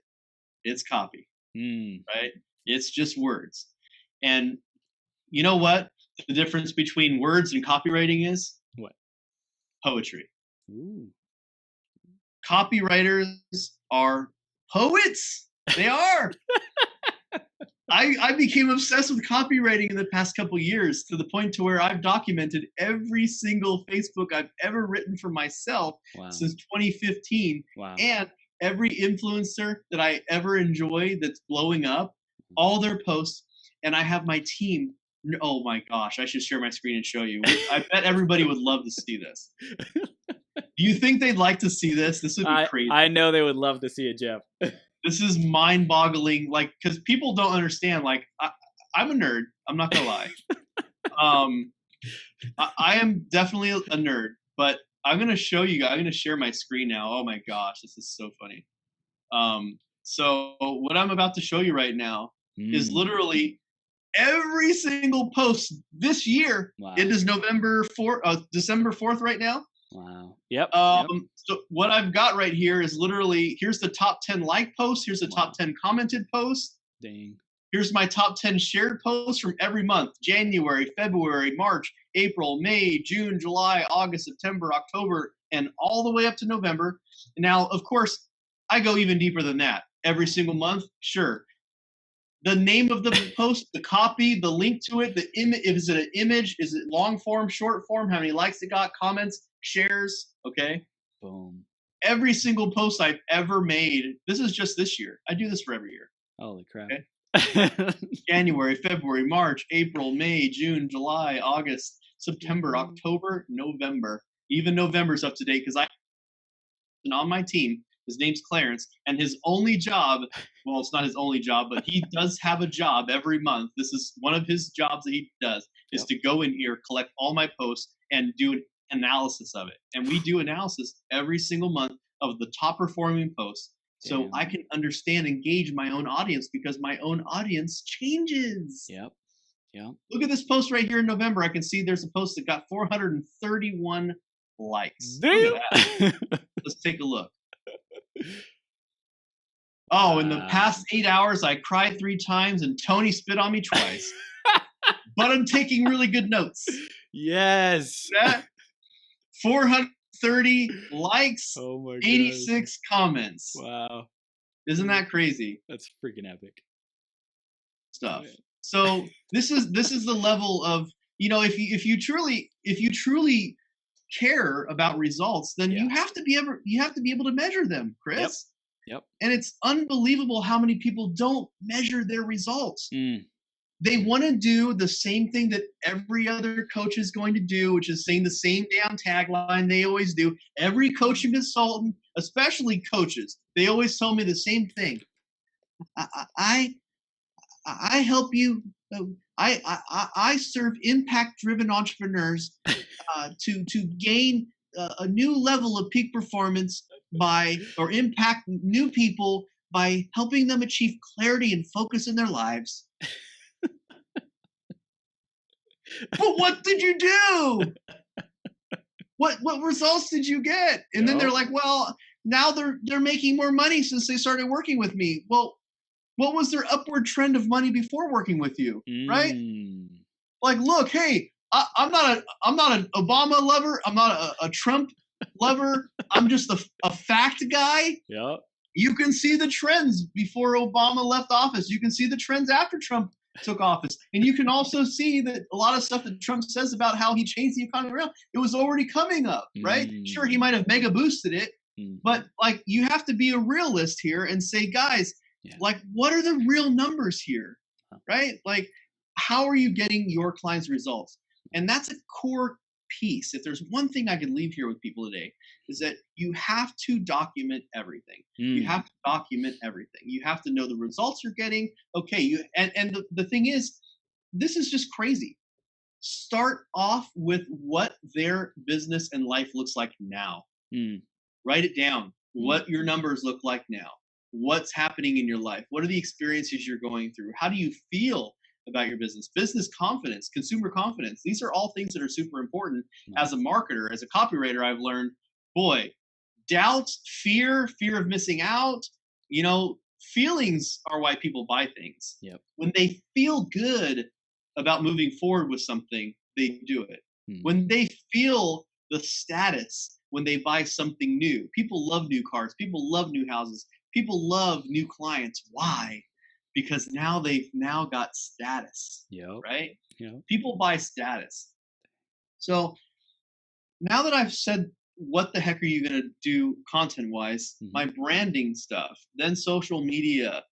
It's copy, Mm. right? It's just words. And you know what the difference between words and copywriting is? What? Poetry. Ooh. Copywriters are poets. They are. I became obsessed with copywriting in the past couple years, to the point to where I've documented every single Facebook I've ever written for myself Wow. since 2015. Wow. And every influencer that I ever enjoy that's blowing up, all their posts, and I have my team. Oh my gosh, I should share my screen and show you. I bet everybody would love to see this. Do you think they'd like to see this? This would be crazy. I know they would love to see it, Jeff. This is mind-boggling, like, because people don't understand. Like, I'm a nerd. I'm not gonna lie. I am definitely a nerd, but I'm gonna show you guys. I'm gonna share my screen now. Oh my gosh, this is so funny. So what I'm about to show you right now is literally every single post this year. Wow. It is December 4th right now. Wow. Yep. So what I've got right here is literally, here's the top 10 like posts. Here's the top 10 commented posts. Dang. Here's my top 10 shared posts from every month: January, February, March, April, May, June, July, August, September, October, and all the way up to November. Now, of course, I go even deeper than that. Every single month, sure. The name of the post, the copy, the link to it, the image. Is it an image? Is it long form, short form? How many likes it got? Comments, shares. Okay. Boom. Every single post I've ever made. This is just this year. I do this for every year. Holy crap. Okay. January, February, March, April, May, June, July, August, September, October, November. Even November's up to date because and on my team. His name's Clarence, and his only job, well, it's not his only job, but he does have a job every month. This is one of his jobs that he does, is to go in here, collect all my posts, and do an analysis of it. And we do analysis every single month of the top performing posts. So I can understand and gauge my own audience, because my own audience changes. Yep. Look at this post right here in November. I can see there's a post that got 431 likes. Look at that. Let's take a look. Oh, in the past 8 hours, I cried 3 times and Tony spit on me twice. But I'm taking really good notes. Yes. That 430 likes, oh my 86 comments. Wow. Isn't that crazy? That's freaking epic stuff. So this is the level of, if you truly care about results, then you have to be able to measure them, Chris. Yep. And it's unbelievable how many people don't measure their results. They want to do the same thing that every other coach is going to do, which is saying the same damn tagline they always do. Every coaching consultant, especially coaches, they always tell me the same thing. I help you. I serve impact-driven entrepreneurs to gain a new level of peak performance or impact new people by helping them achieve clarity and focus in their lives. But what did you do? What results did you get? And then they're like, well, now they're making more money since they started working with me. Well, what was their upward trend of money before working with you, right? Like, look, hey, I'm not an Obama lover. I'm not a Trump lover. I'm just a fact guy. Yeah. You can see the trends before Obama left office. You can see the trends after Trump took office. And you can also see that a lot of stuff that Trump says about how he changed the economy around, it was already coming up, right? Sure, he might have mega boosted it, but like, you have to be a realist here and say, guys, like, what are the real numbers here, right? Like, how are you getting your clients' results? And that's a core piece. If there's one thing I could leave here with people today, is that you have to document everything. You have to document everything. You have to know the results you're getting. Okay, and the thing is, this is just crazy. Start off with what their business and life looks like now. Write it down. What your numbers look like now. What's happening in your life? What are the experiences you're going through? How do you feel about your business? Business confidence, consumer confidence. These are all things that are super important. As a marketer, as a copywriter, I've learned, boy, doubt, fear of missing out, you know, feelings are why people buy things. Yep. When they feel good about moving forward with something, they do it. When they feel the status, when they buy something new, people love new cars, people love new houses, people love new clients. Why? Because now they've now got status, right? Yep. People buy status. So now that I've said what the heck are you going to do content wise, my branding stuff, then social media,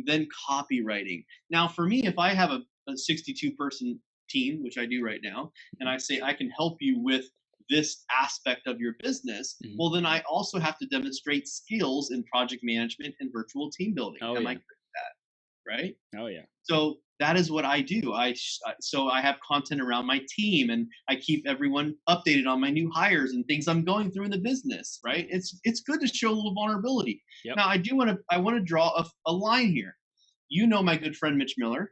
then copywriting. Now for me, if I have a 62 person team, which I do right now, and I say I can help you with this aspect of your business, well then I also have to demonstrate skills in project management and virtual team building. Am I good at that? Right? Oh yeah. So that is what I do. So I have content around my team, and I keep everyone updated on my new hires and things I'm going through in the business. Right? It's good to show a little vulnerability. Yep. Now I want to draw a line here. You know my good friend Mitch Miller.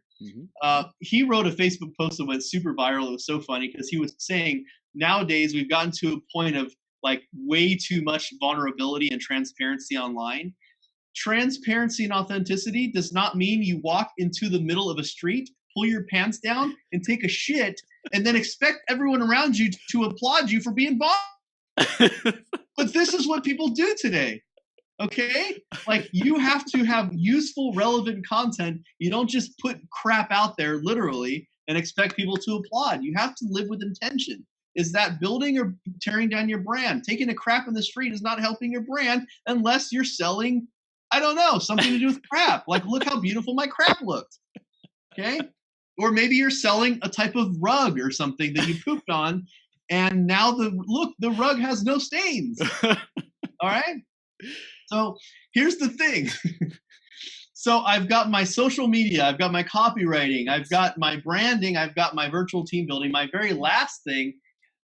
He wrote a Facebook post that went super viral. It was so funny because he was saying nowadays we've gotten to a point of like way too much vulnerability and transparency online. Transparency and authenticity does not mean you walk into the middle of a street, pull your pants down, and take a shit, and then expect everyone around you to applaud you for being vulnerable. But this is what people do today. Okay? Like, you have to have useful, relevant content. You don't just put crap out there, literally, and expect people to applaud. You have to live with intention. Is that building or tearing down your brand? Taking a crap in the street is not helping your brand unless you're selling, I don't know, something to do with crap. Like, look how beautiful my crap looked. Okay? Or maybe you're selling a type of rug or something that you pooped on, and now the rug has no stains. All right? So here's the thing. So I've got my social media, I've got my copywriting, I've got my branding, I've got my virtual team building. My very last thing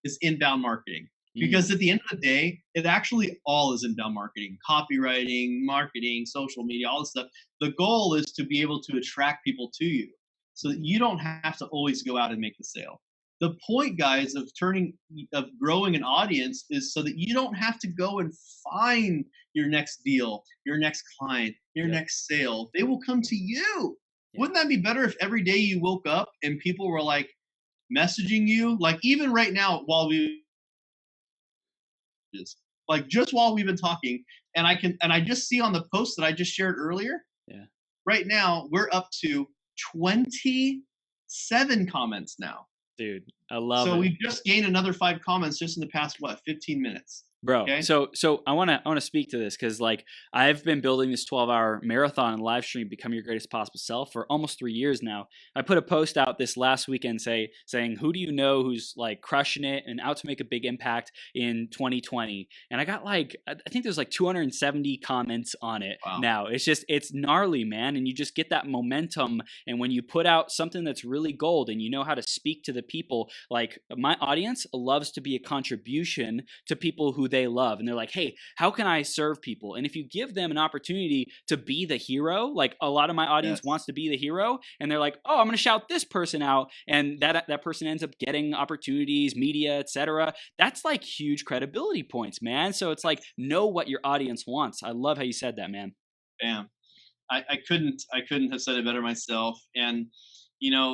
is inbound marketing. Because at the end of the day, it actually all is inbound marketing, copywriting, marketing, social media, all this stuff. The goal is to be able to attract people to you so that you don't have to always go out and make the sale. The point, guys, of growing an audience is so that you don't have to go and find your next deal, your next client, your next sale. They will come to you. Wouldn't that be better if every day you woke up and people were like messaging you? Like, even right now, just while we've been talking, and I just see on the post that I just shared earlier, right now we're up to 27 comments now. Dude, I love it. So we've just gained another 5 comments just in the past 15 minutes. Bro, okay? so I want to speak to this because, like, I've been building this 12-hour marathon and live stream Become Your Greatest Possible Self for almost 3 years now. I put a post out this last weekend saying, who do you know who's like crushing it and out to make a big impact in 2020? And I got I think there's like 270 comments on it. Wow. Now. It's gnarly, man. And you just get that momentum. And when you put out something that's really gold and you know how to speak to the people, like, my audience loves to be a contribution to people who they love, and they're like, hey, how can I serve people? And if you give them an opportunity to be the hero, like a lot of my audience wants to be the hero, and they're like, oh, I'm gonna shout this person out, and that person ends up getting opportunities, media, etc. That's like huge credibility points, man. So it's like, know what your audience wants. I love how you said that, man. Bam. I couldn't have said it better myself. And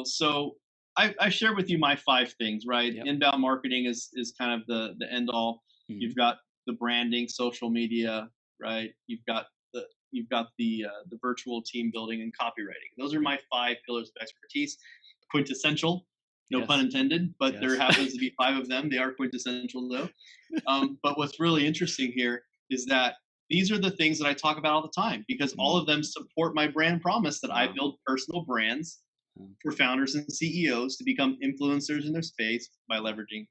so I shared with you my 5 things, right? Yep. Inbound marketing is kind of the end all. You've got the branding, social media, right? You've got the virtual team building and copywriting. Those are my 5 pillars of expertise. Quintessential, no pun intended, but there happens to be 5 of them. They are quintessential though. But what's really interesting here is that these are the things that I talk about all the time because all of them support my brand promise that I build personal brands for founders and CEOs to become influencers in their space by leveraging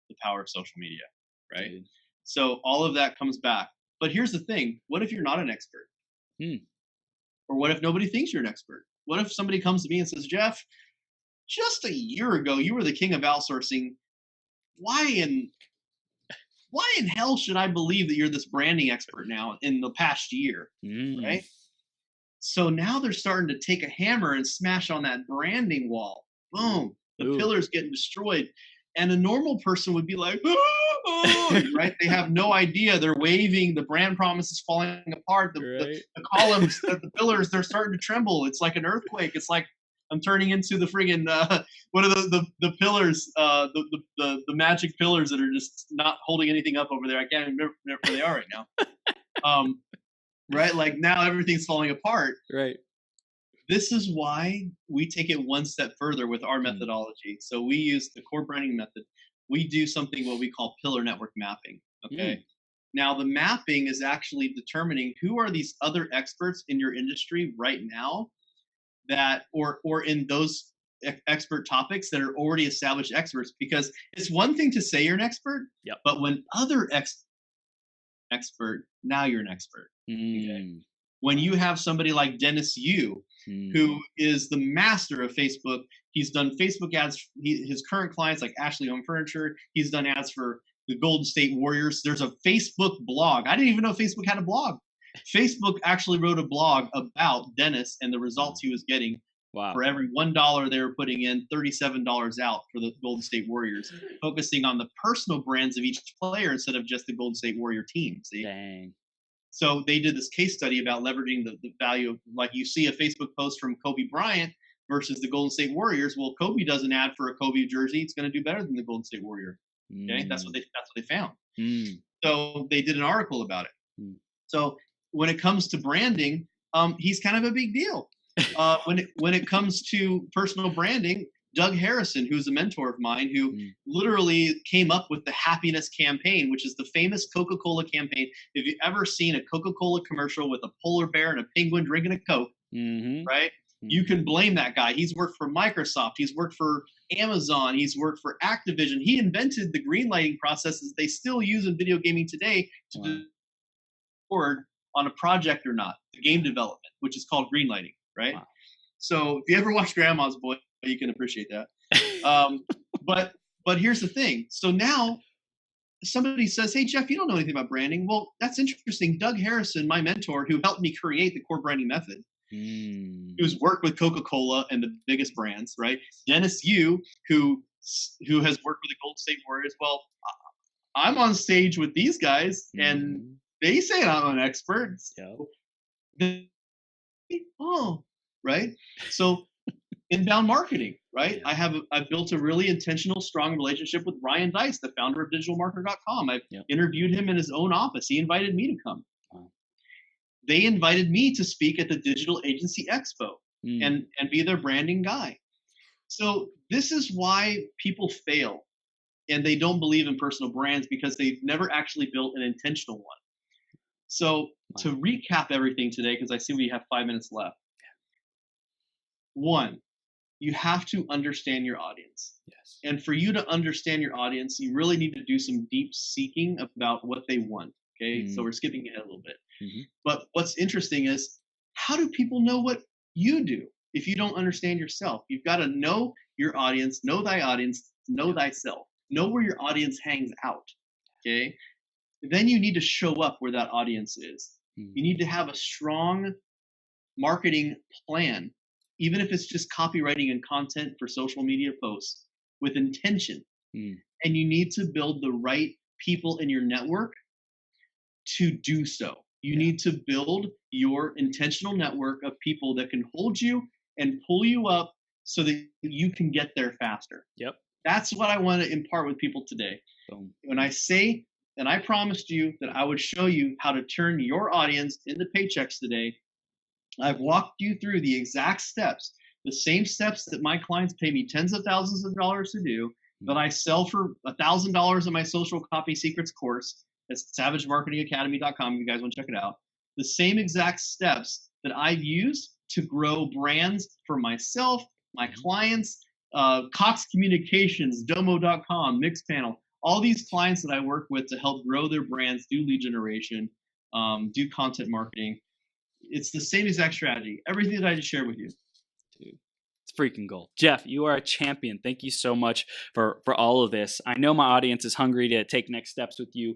the power of social media, right? Dude. So all of that comes back. But here's the thing. What if you're not an expert? Or what if nobody thinks you're an expert? What if somebody comes to me and says, Jeff, just a year ago, you were the king of outsourcing. Why in hell should I believe that you're this branding expert now in the past year, right? So now they're starting to take a hammer and smash on that branding wall. Boom. The pillar's getting destroyed. And a normal person would be like, oh, right? They have no idea. They're waving. The brand promise is falling apart. The columns, the pillars, they're starting to tremble. It's like an earthquake. It's like I'm turning into the friggin' what are the pillars, the magic pillars that are just not holding anything up over there. I can't remember where they are right now. Right? Like now everything's falling apart. Right. This is why we take it one step further with our methodology. So we use the core branding method. We do something what we call pillar network mapping. Okay. Now the mapping is actually determining who are these other experts in your industry right now that, or in those expert topics that are already established experts, because it's one thing to say you're an expert, but when other expert, now you're an expert. Okay? When you have somebody like Dennis Yu, who is the master of Facebook, he's done Facebook ads. His current clients like Ashley Home Furniture. He's done ads for the Golden State Warriors. There's a Facebook blog. I didn't even know Facebook had a blog. Facebook actually wrote a blog about Dennis and the results he was getting. Wow. For every $1 they were putting in, $37 out for the Golden State Warriors, focusing on the personal brands of each player instead of just the Golden State Warrior team. See? Dang. So they did this case study about leveraging the value of, like, you see a Facebook post from Kobe Bryant versus the Golden State Warriors. Well, Kobe does an ad for a Kobe jersey. It's going to do better than the Golden State Warrior. Okay, that's what they found. So they did an article about it. So when it comes to branding, he's kind of a big deal. When it comes to personal branding, Doug Harrison, who's a mentor of mine, who literally came up with the happiness campaign, which is the famous Coca-Cola campaign. If you've ever seen a Coca-Cola commercial with a polar bear and a penguin drinking a Coke, right? You can blame that guy. He's worked for Microsoft. He's worked for Amazon. He's worked for Activision. He invented the green lighting processes they still use in video gaming today to record on a project or not, the game development, which is called green lighting, right? Wow. So if you ever watch Grandma's Boy, you can appreciate that. But here's the thing. So now somebody says, hey, Jeff, you don't know anything about branding. Well, that's interesting. Doug Harrison, my mentor, who helped me create the core branding method, who's worked with Coca-Cola and the biggest brands, right? Dennis Yu, who has worked with the Golden State Warriors. Well, I'm on stage with these guys, and they say I'm an expert. So right? So inbound marketing, right? I've built a really intentional, strong relationship with Ryan Dice, the founder of digitalmarketer.com. I've interviewed him in his own office. He invited me to come. Wow. They invited me to speak at the Digital Agency Expo and be their branding guy. So this is why people fail and they don't believe in personal brands, because they've never actually built an intentional one. So to recap everything today, because I see we have 5 minutes left. One, you have to understand your audience. Yes. And for you to understand your audience, you really need to do some deep seeking about what they want. Okay. So we're skipping ahead a little bit. But what's interesting is, how do people know what you do if you don't understand yourself? You've got to know your audience, know thyself, know where your audience hangs out. Okay. Then you need to show up where that audience is. You need to have a strong marketing plan, even if it's just copywriting and content for social media posts with intention. And you need to build the right people in your network to do so. You need to build your intentional network of people that can hold you and pull you up so that you can get there faster. That's what I want to impart with people today. When I say, and I promised you that I would show you how to turn your audience into paychecks today, I've walked you through the exact steps, the same steps that my clients pay me tens of thousands of dollars to do, that I sell for $1,000 in my social copy secrets course. That's savagemarketingacademy.com. If you guys want to check it out. The same exact steps that I've used to grow brands for myself, my clients, Cox Communications, Domo.com, Mixpanel, all these clients that I work with to help grow their brands, do lead generation, do content marketing. It's the same exact strategy. Everything that I just shared with you. Dude, it's freaking gold. Jeff, you are a champion. Thank you so much for all of this. I know my audience is hungry to take next steps with you.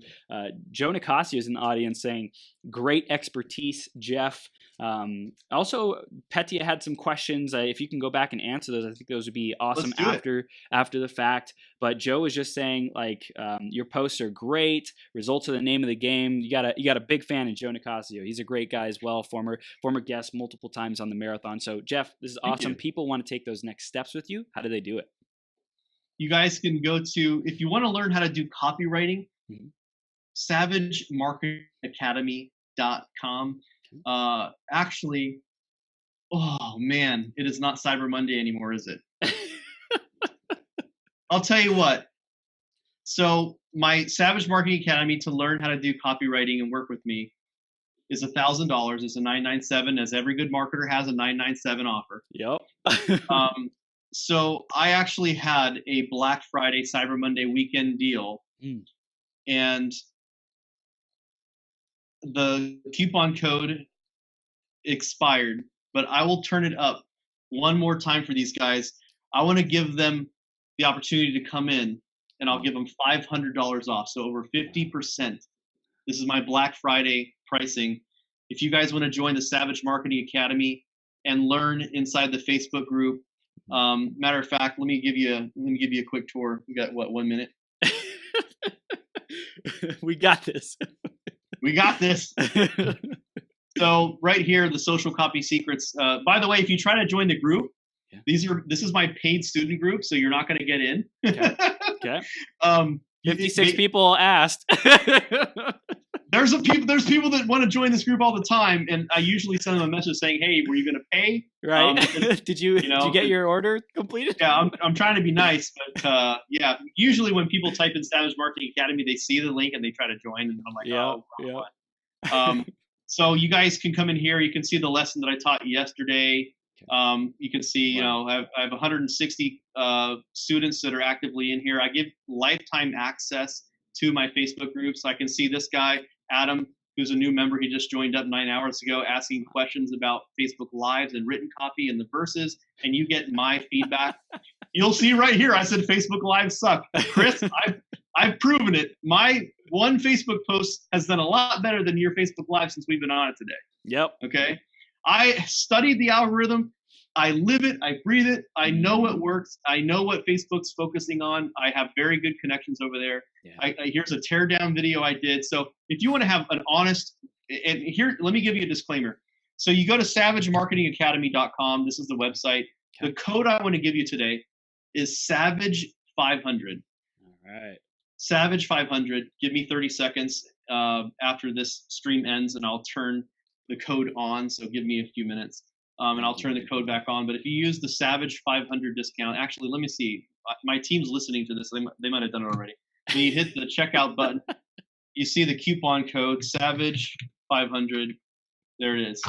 Joe Nicasio is in the audience saying, great expertise, Jeff. Also, Petya had some questions. If you can go back and answer those, I think those would be awesome after the fact. But Joe was just saying, like, your posts are great. Results are the name of the game. You got a big fan in Joe Nicasio. He's a great guy as well. Former guest multiple times on the marathon. So Jeff, this is awesome. People want to take those next steps with you. How do they do it? You guys can go to, if you want to learn how to do copywriting, savagemarketingacademy.com. Actually, oh man, it is not Cyber Monday anymore, is it? I'll tell you what. So my Savage Marketing Academy to learn how to do copywriting and work with me is $1,000. It's a $997, as every good marketer has a $997 offer. Yep. So I actually had a Black Friday, Cyber Monday weekend deal, and the coupon code expired, but I will turn it up one more time for these guys. I want to give them the opportunity to come in, and I'll give them $500 off, so over 50%. This is my Black Friday pricing. If you guys want to join the Savage Marketing Academy and learn inside the Facebook group, matter of fact, let me give you a quick tour. We got 1 minute? We got this. We got this. So right here, the social copy secrets. By the way, if you try to join the group, this is my paid student group, so you're not going to get in. Okay. 56 people asked. There's people that want to join this group all the time, and I usually send them a message saying, "Hey, were you going to pay?" Right? Did you get your order completed? Yeah, I'm trying to be nice, but yeah. Usually when people type in Savage Marketing Academy, they see the link and they try to join, and I'm like, So you guys can come in here. You can see the lesson that I taught yesterday. You can see, I have 160 students that are actively in here. I give lifetime access to my Facebook group, so I can see this guy, Adam, who's a new member. He just joined up 9 hours ago, asking questions about Facebook Lives and written copy and the verses, and you get my feedback. You'll see right here, I said Facebook Lives suck. Chris, I've proven it. My one Facebook post has done a lot better than your Facebook Live since we've been on it today. Yep. Okay. I studied the algorithm. I live it. I breathe it. I know it works. I know what Facebook's focusing on. I have very good connections over there. Yeah. Here's a teardown video I did. So if you want to have an honest, and here, let me give you a disclaimer. So you go to savagemarketingacademy.com. This is the website. Okay. The code I want to give you today is Savage 500. All right. Savage 500. Give me 30 seconds after this stream ends, and I'll turn the code on. So give me a few minutes. And I'll turn the code back on. But if you use the Savage 500 discount, actually, let me see. My team's listening to this. They might have done it already. When you hit the checkout button, you see the coupon code Savage 500. There it is.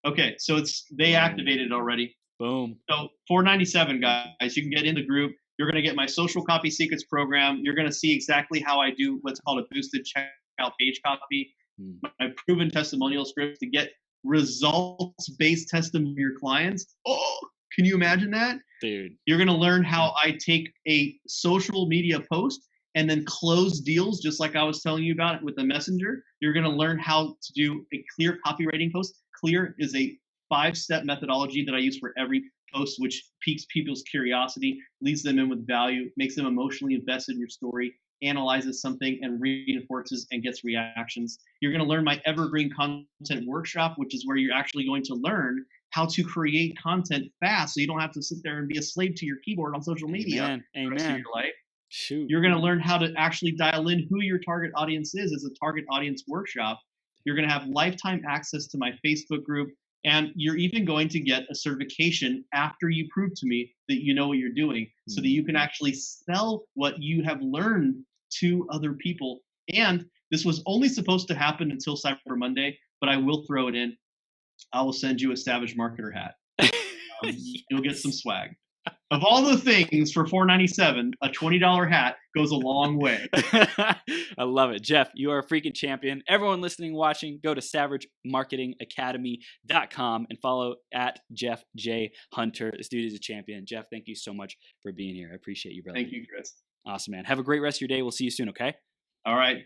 Okay, so they activated it already. Boom. So $497, guys. You can get in the group. You're going to get my social copy secrets program. You're going to see exactly how I do what's called a boosted checkout page copy. My proven testimonial script to get results-based testimony of your clients. Oh, can you imagine that? Dude. You're going to learn how I take a social media post and then close deals, just like I was telling you about with the messenger. You're going to learn how to do a clear copywriting post. Clear is a 5-step methodology that I use for every post, which piques people's curiosity, leads them in with value, makes them emotionally invested in your story, analyzes something and reinforces and gets reactions. You're going to learn my evergreen content workshop, which is where you're actually going to learn how to create content fast so you don't have to sit there and be a slave to your keyboard on social media for the rest of your life. Shoot. You're going to learn how to actually dial in who your target audience is as a target audience workshop. You're going to have lifetime access to my Facebook group, and you're even going to get a certification after you prove to me that you know what you're doing, so that you can actually sell what you have learned to other people. And this was only supposed to happen until Cyber Monday, but I will throw it in. I will send you a Savage Marketer hat. Yes. You'll get some swag. Of all the things for $497, a $20 hat goes a long way. I love it. Jeff, you are a freaking champion. Everyone listening, watching, go to savagemarketingacademy.com and follow at Jeff J. Hunter. This dude is a champion. Jeff, thank you so much for being here. I appreciate you, brother. Thank you, Chris. Awesome, man. Have a great rest of your day. We'll see you soon, okay? All right.